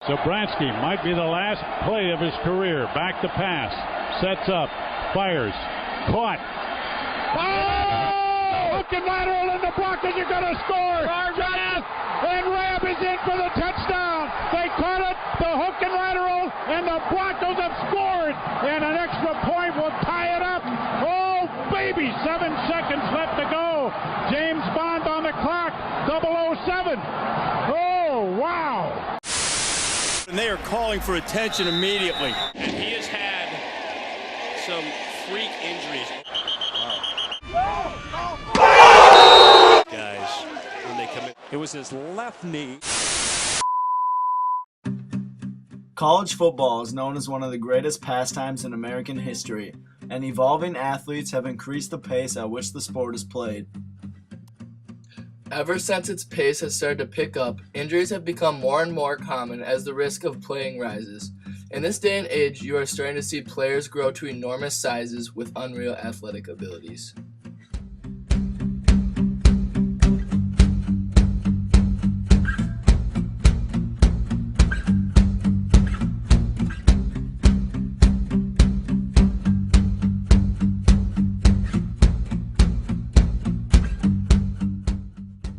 Sobransky might be the last play of his career. Back to pass. Sets up. Fires. Caught. Oh! Hook and lateral in the block, and you're going to score. And Rab is in for the touchdown. They caught it, the hook and lateral, and the Broncos have scored. And an extra point will tie it up. Oh, baby, 7 seconds left to go. James Bond on the clock, 007. Oh, wow. And they are calling for attention immediately. And he has had some freak injuries. Guys, when they come in. It was his left knee. College football is known as one of the greatest pastimes in American history, and evolving athletes have increased the pace at which the sport is played. Ever since its pace has started to pick up, injuries have become more and more common as the risk of playing rises. In this day and age, you are starting to see players grow to enormous sizes with unreal athletic abilities.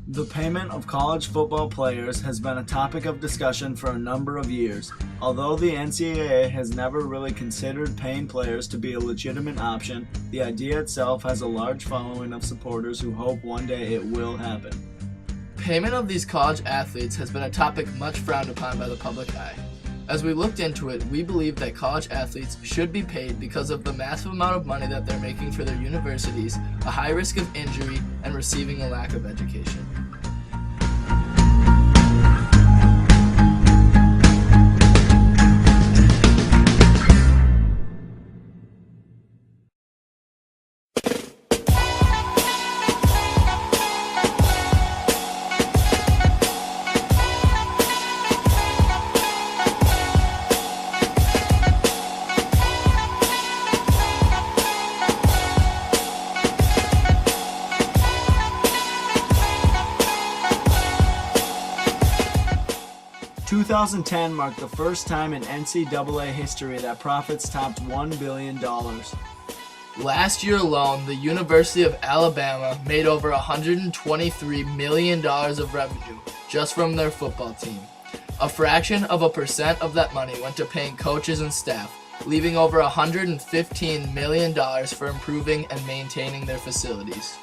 The payment of college football players has been a topic of discussion for a number of years. Although the NCAA has never really considered paying players to be a legitimate option, the idea itself has a large following of supporters who hope one day it will happen. Payment of these college athletes has been a topic much frowned upon by the public eye. As we looked into it, we believe that college athletes should be paid because of the massive amount of money that they're making for their universities, a high risk of injury, and receiving a lack of education. 2010 marked the first time in NCAA history that profits topped $1 billion. Last year alone, the University of Alabama made over $123 million of revenue just from their football team. A fraction of a percent of that money went to paying coaches and staff, leaving over $115 million for improving and maintaining their facilities.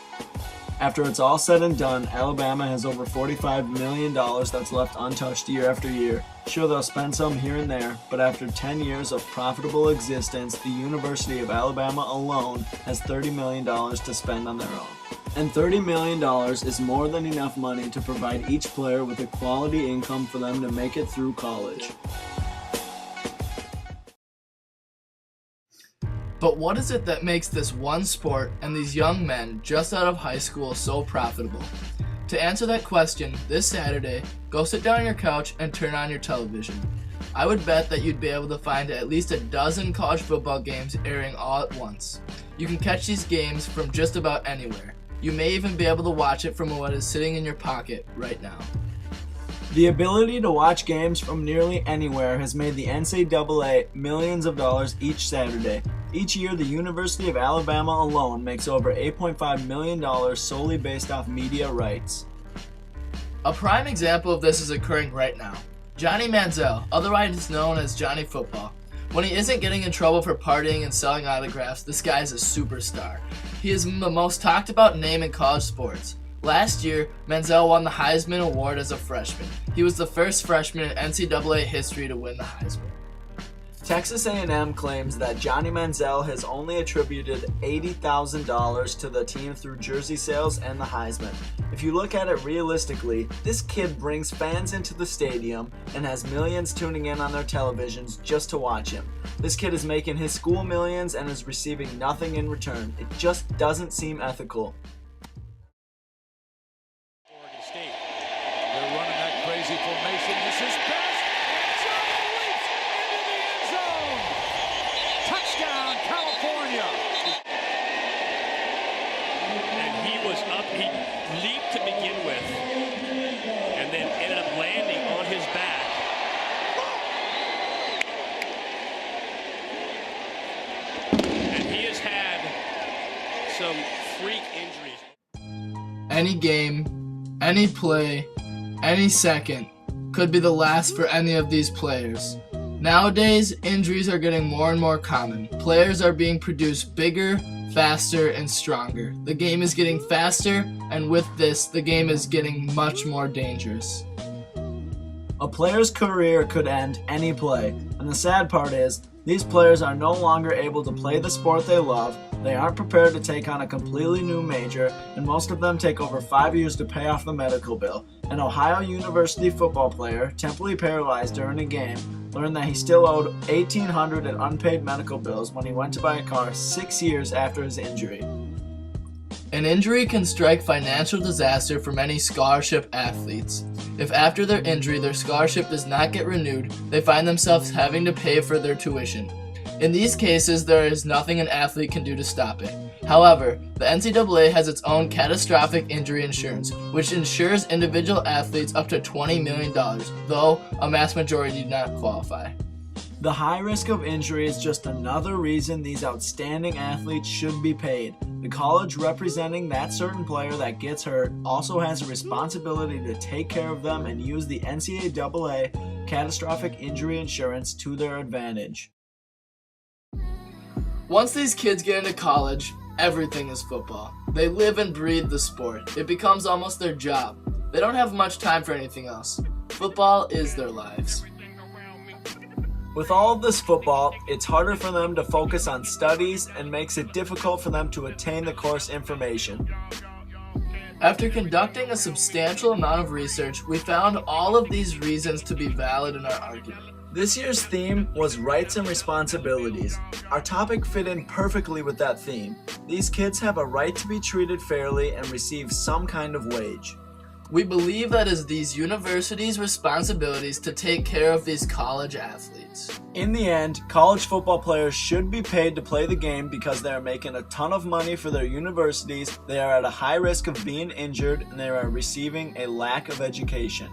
After it's all said and done, Alabama has over $45 million that's left untouched year after year. Sure, they'll spend some here and there, but after 10 years of profitable existence, the University of Alabama alone has $30 million to spend on their own. And $30 million is more than enough money to provide each player with a quality income for them to make it through college. But what is it that makes this one sport and these young men just out of high school so profitable? To answer that question, this Saturday, go sit down on your couch and turn on your television. I would bet that you'd be able to find at least a dozen college football games airing all at once. You can catch these games from just about anywhere. You may even be able to watch it from what is sitting in your pocket right now. The ability to watch games from nearly anywhere has made the NCAA millions of dollars each Saturday. Each year, the University of Alabama alone makes over $8.5 million solely based off media rights. A prime example of this is occurring right now. Johnny Manziel, otherwise known as Johnny Football. When he isn't getting in trouble for partying and selling autographs, this guy is a superstar. He is the most talked about name in college sports. Last year, Manziel won the Heisman Award as a freshman. He was the first freshman in NCAA history to win the Heisman. Texas A&M claims that Johnny Manziel has only attributed $80,000 to the team through jersey sales and the Heisman. If you look at it realistically, this kid brings fans into the stadium and has millions tuning in on their televisions just to watch him. This kid is making his school millions and is receiving nothing in return. It just doesn't seem ethical. They're running that crazy formation. This is best. Johnny leaps into the end zone. Touchdown, California. And he was up, he leaped to begin with, and then ended up landing on his back. some freak injuries. Any game, any play, any second could be the last for any of these players. Nowadays, injuries are getting more and more common. Players are being produced bigger, faster, and stronger. The game is getting faster, and with this, the game is getting much more dangerous. A player's career could end any play, and the sad part is, these players are no longer able to play the sport they love, they aren't prepared to take on a completely new major, and most of them take over 5 years to pay off the medical bill. An Ohio University football player, temporarily paralyzed during a game, learned that he still owed $1,800 in unpaid medical bills when he went to buy a car 6 years after his injury. An injury can strike financial disaster for many scholarship athletes. If after their injury their scholarship does not get renewed, they find themselves having to pay for their tuition. In these cases, there is nothing an athlete can do to stop it. However, the NCAA has its own catastrophic injury insurance, which insures individual athletes up to $20 million, though a mass majority do not qualify. The high risk of injury is just another reason these outstanding athletes should be paid. The college representing that certain player that gets hurt also has a responsibility to take care of them and use the NCAA catastrophic injury insurance to their advantage. Once these kids get into college, everything is football. They live and breathe the sport. It becomes almost their job. They don't have much time for anything else. Football is their lives. With all of this football, it's harder for them to focus on studies and makes it difficult for them to attain the course information. After conducting a substantial amount of research, we found all of these reasons to be valid in our argument. This year's theme was rights and responsibilities. Our topic fit in perfectly with that theme. These kids have a right to be treated fairly and receive some kind of wage. We believe that it is these universities' responsibilities to take care of these college athletes. In the end, college football players should be paid to play the game because they are making a ton of money for their universities, they are at a high risk of being injured, and they are receiving a lack of education.